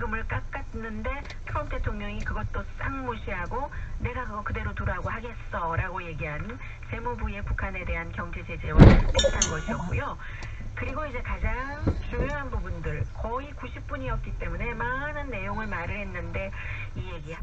세금을 깎았는데 트럼프 대통령이 그것도 싹 무시하고 내가 그거 그대로 두라고 하겠어라고 얘기하는 재무부의 북한에 대한 경제 제재와 비슷한 것이었고요. 그리고 이제 가장 중요한 부분들 거의 90분이었기 때문에 많은 내용을 말을 했는데 이 얘기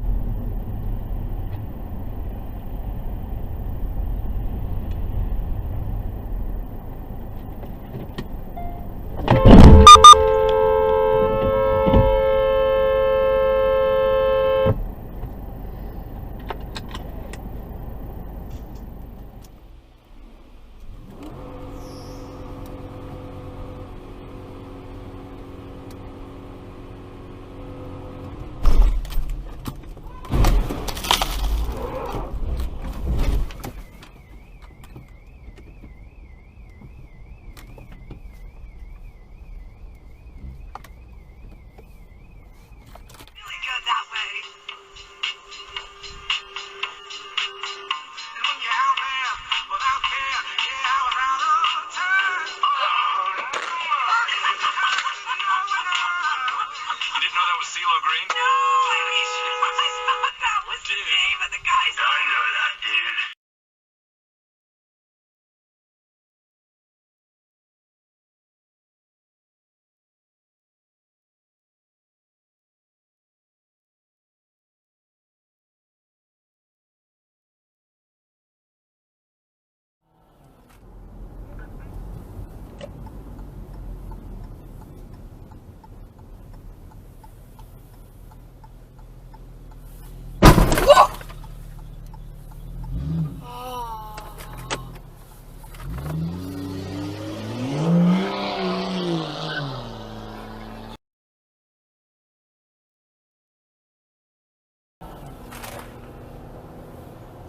CeeLo Green? No, I thought that was the name of the guy's I know that, dude.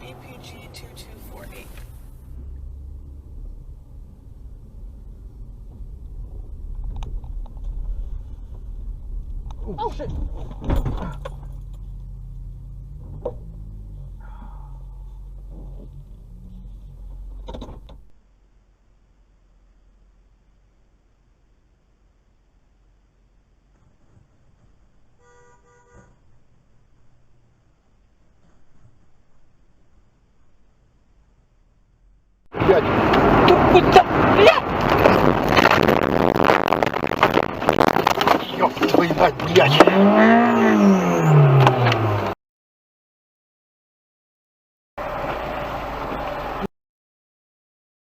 BPG 2248. Oh shit!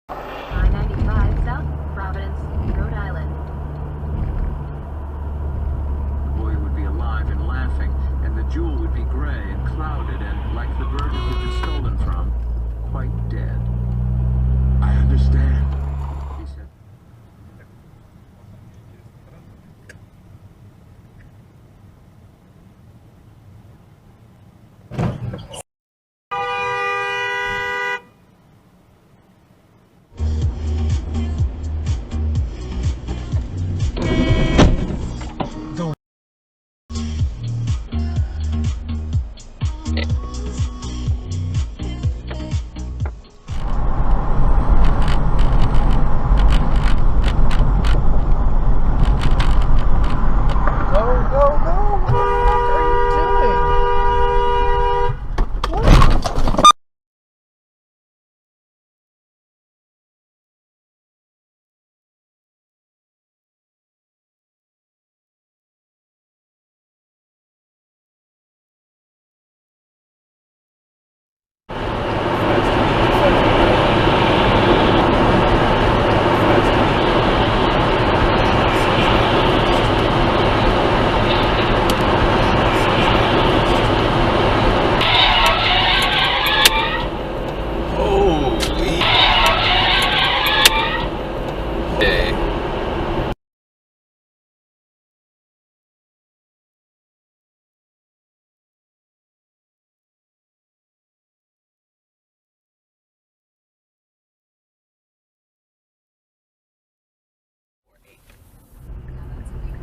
I-95 South Providence, Rhode Island. The boy would be alive and laughing, and the jewel would be gray and clouded and, like the bird it had been stolen from, quite dead. I understand, he said.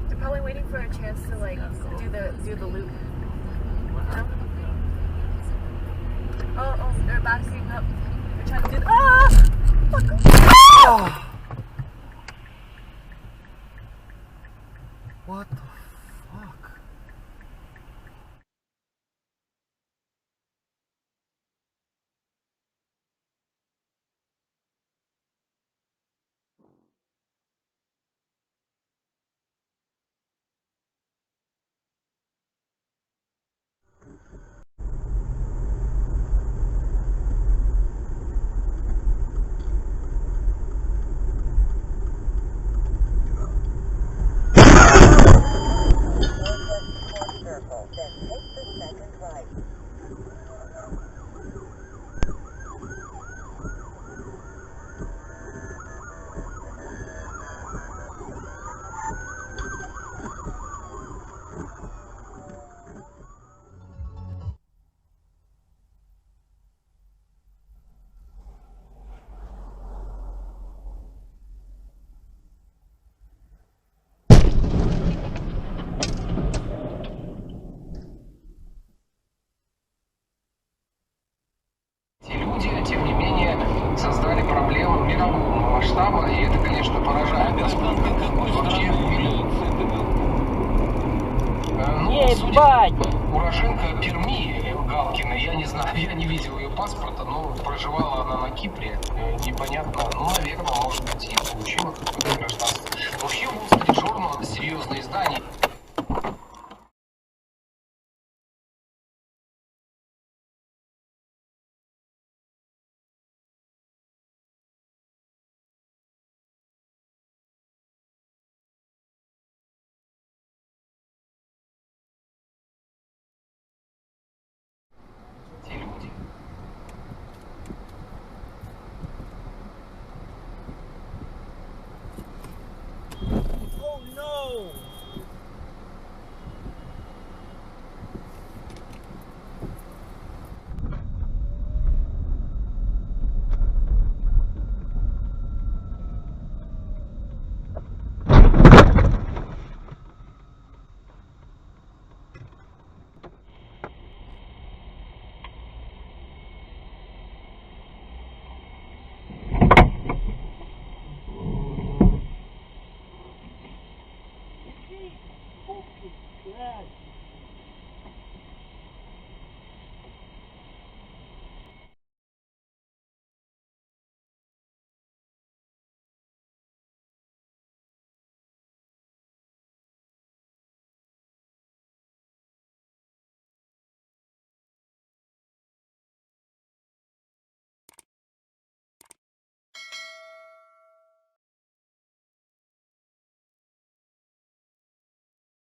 They're probably waiting for a chance to like do the loop. You know? Oh, they're backing up. They're trying to do What the fuck? Ебать! Уроженка Перми Галкина, я не знаю, я не видел ее паспорта, но проживала она на Кипре, непонятно, ну, наверное, может быть, и получила какое-то гражданство. Вообще, Wall Street Journal — это серьезное издание.